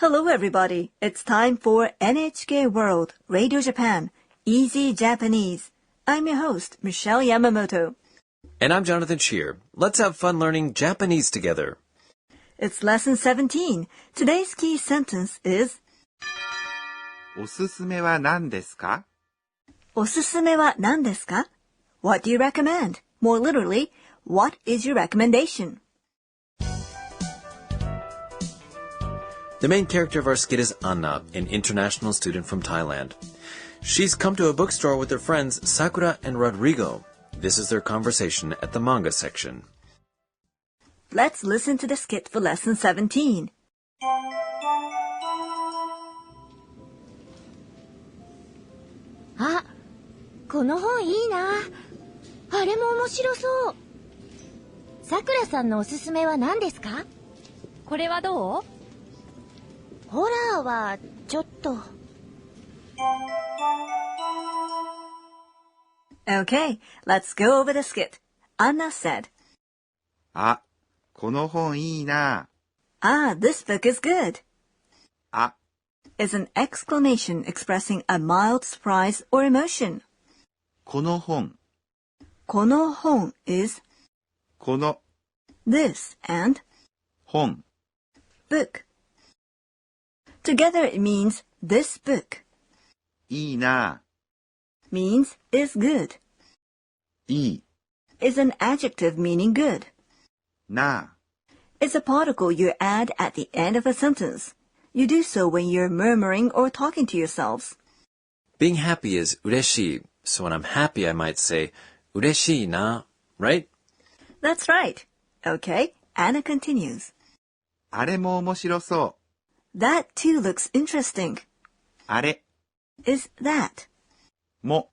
Hello everybody. It's time for NHK World Radio Japan Easy Japanese. I'm your host, Michelle Yamamoto. And I'm Jonathan Shear. Let's have fun learning Japanese together. It's lesson 17. Today's key sentence is おすすめは何ですか? おすすめは何ですか? What do you recommend? More literally, what is your recommendation? The main character of our skit is Anna, an international student from Thailand. She's come to a bookstore with her friends Sakura and Rodrigo. This is their conversation at the manga section. Let's listen to the skit for lesson 17. あ、この本いいな。あれも面白そう。さくらさんのおすすめは何ですか？これはどう？ホラーはちょっと。Okay, let's go over the skit. Anna said, あ、この本いいな。Ah, this book is good. あ is an exclamation expressing a mild surprise or emotion. この本。この本 is この this and 本。book. Together it means this book. いいな。means is good. いい is an adjective meaning good. な。It's a particle you add at the end of a sentence. You do so when you're murmuring or talking to yourselves. Being happy is 嬉しい. So when I'm happy, I might say 嬉しいな, right? That's right. Okay, Anna continues. あれも面白そ That too looks interesting. う。あれ is that. も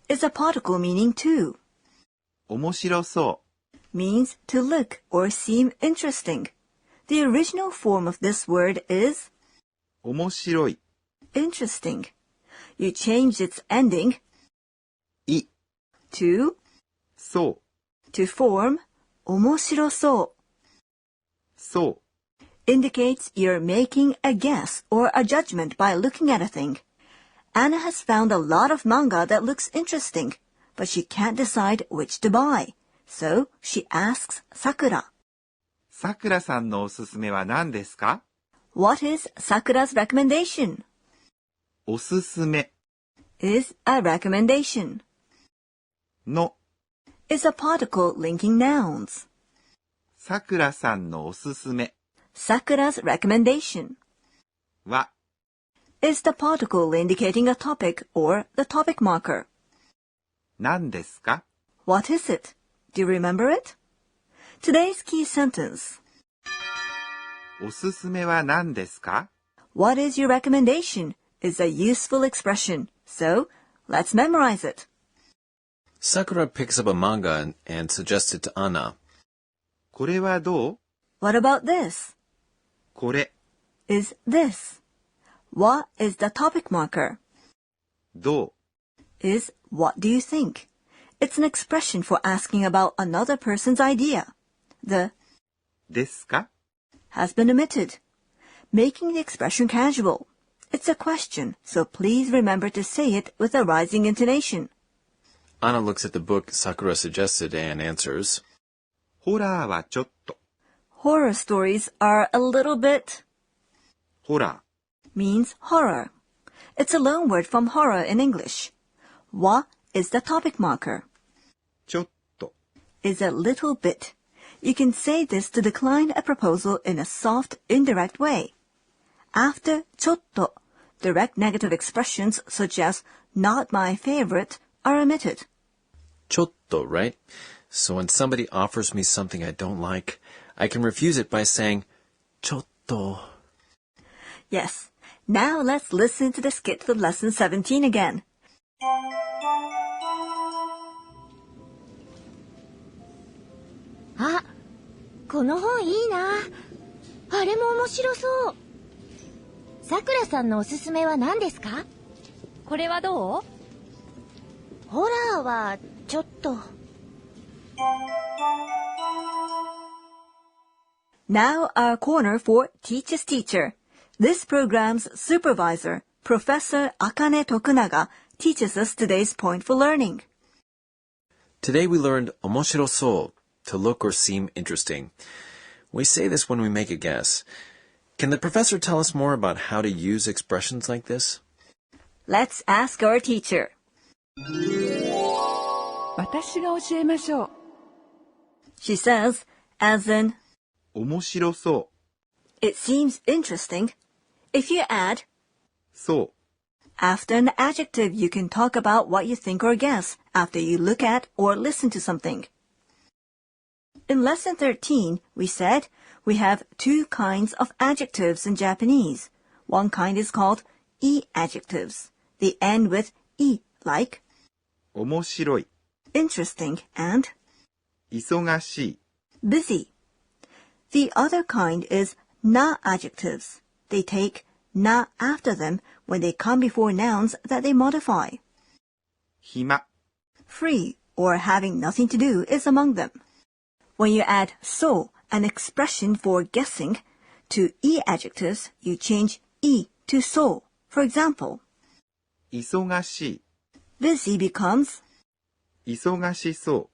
is a particle meaning too. 面白そ means to look or seem interesting. The original form of this word is う。面白い。 interesting. You changed its ending い to そう。 to form 面白そう。そう。 indicates you're making a guess or a judgment by looking at a thing. Anna has found a lot of manga that looks interesting, but she can't decide which to buy. So she asks Sakura. さくらさんのおすすめは何ですか? What is Sakura's recommendation? おすすめ is a recommendation. の is a particle linking nouns. さくらさんのおすすめ Sakura's recommendation は is the particle indicating a topic or the topic marker. 何ですか? What is it? Do you remember it? Today's key sentence. おすすめは何ですか? What is your recommendation? Is a useful expression. So, let's memorize it. Sakura picks up a manga and suggests it to Anna. これはどう? What about this? これ is this. What is the topic marker? どう is what do you think? It's an expression for asking about another person's idea. The ですか? has been omitted, making the expression casual. It's a question, so please remember to say it with a rising intonation. Anna looks at the book Sakura suggested and answers. ホラーはちょっと Horror stories are a little bit ホラ means horror. It's a loan word from horror in English. Wa is the topic marker. ちょっと is a little bit. You can say this to decline a proposal in a soft, indirect way. After ちょっと, direct negative expressions such as not my favorite are omitted. ちょっと, right? So when somebody offers me something I don't like, I can refuse it by saying ちょっと. Yes. Now let's listen to the skit for lesson 17 again. あ、この本いいな。あれも面白そう。さくらさんのおすすめは何ですか？これはどう？ホラーはちょっと。Now our corner for Teacher's Teacher. This program's supervisor, Professor Akane Tokunaga, teaches us today's point for learning. Today we learned 面白そう, to look or seem interesting. We say this when we make a guess. Can the professor tell us more about how to use expressions like this? Let's ask our teacher. 私が教えましょう。 She says, as in, 面白そ it seems interesting. If you add う。そう。 after an adjective, you can talk about what you think or guess after you look at or listen to something. In lesson 13, we said we have two kinds of adjectives in Japanese. One kind is called e-adjectives. They end with e, like 面白い。 interesting and 忙しい。 busy. The other kind is na-adjectives. They take na after them when they come before nouns that they modify. 暇。 Free or having nothing to do is among them. When you add so, an expression for guessing, to e-adjectives, you change e to so. For example, 忙し busy becomes い。忙しそ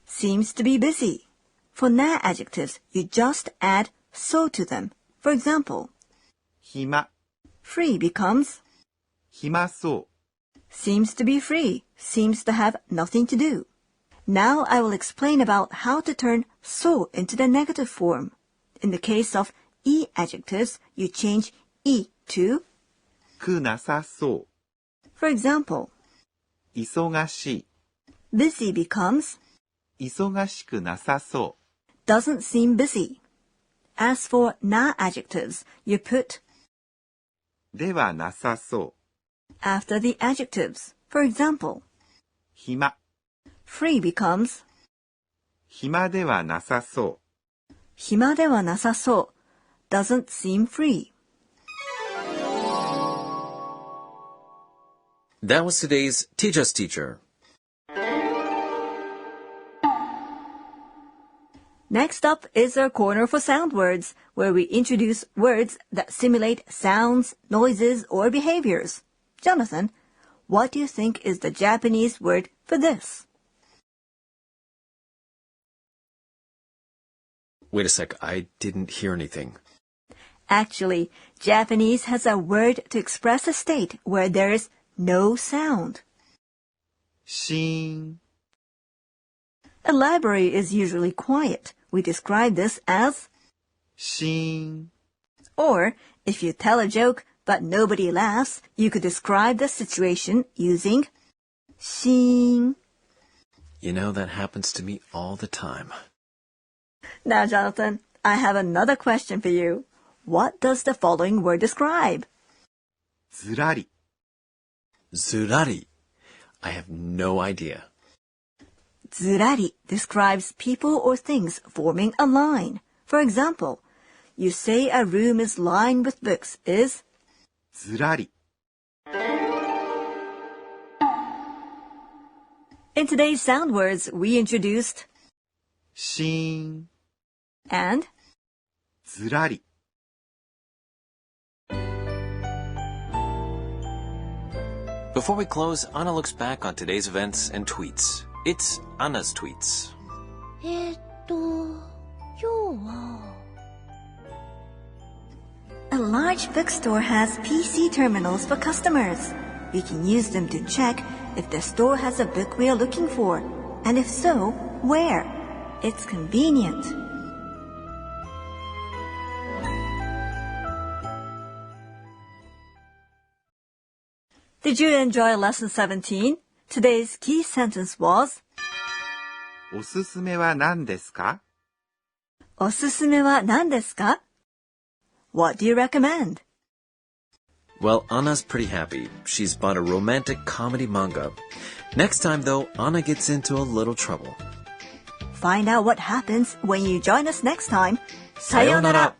seems to be busy. For na-adjectives, you just add so to them. For example, う。暇。 free becomes 暇そ seems to be free, seems to have nothing to do. Now I will explain about how to turn so into the negative form. In the case of e-adjectives, you change e to, う。くなさそ for example, う。忙し busy becomes い。忙しくなさそ doesn't seem busy. As for na-adjectives, you put う。ではなさそ after the adjectives. For example, う。暇。 free becomes 暇ではなさそ 暇ではなさそう doesn't seem free. That was today's Teach Us Teacher. Next up is our corner for sound words, where we introduce words that simulate sounds, noises, or behaviors. Jonathan, what do you think is the Japanese word for this? Wait a sec, I didn't hear anything. Actually, Japanese has a word to express a state where there is no sound. う。しーん。 A library is usually quiet. We describe this as, しーん。 or if you tell a joke but nobody laughs, you could describe the situation using しーん. You know, that happens to me all the time. Now, Jonathan, I have another question for you. What does the following word describe? ずらり。 Zurari. I have no idea. Zurari describes people or things forming a line. For example, you say a room is lined with books is ずらり。 In today's sound words, we introduced しーん。 and ずらり。 Before we close, Anna looks back on today's events and tweets. It's Anna's tweets. 今日は A large bookstore has PC terminals for customers. We can use them to check if the store has a book we are looking for, and if so, where. It's convenient. Did you enjoy lesson 17? Today's key sentence was, おすすめは何ですか おすすめは何ですか? What do you recommend? Well, Anna's pretty happy. She's bought a romantic comedy manga. Next time, though, Anna gets into a little trouble. Find out what happens when you join us next time. さようなら.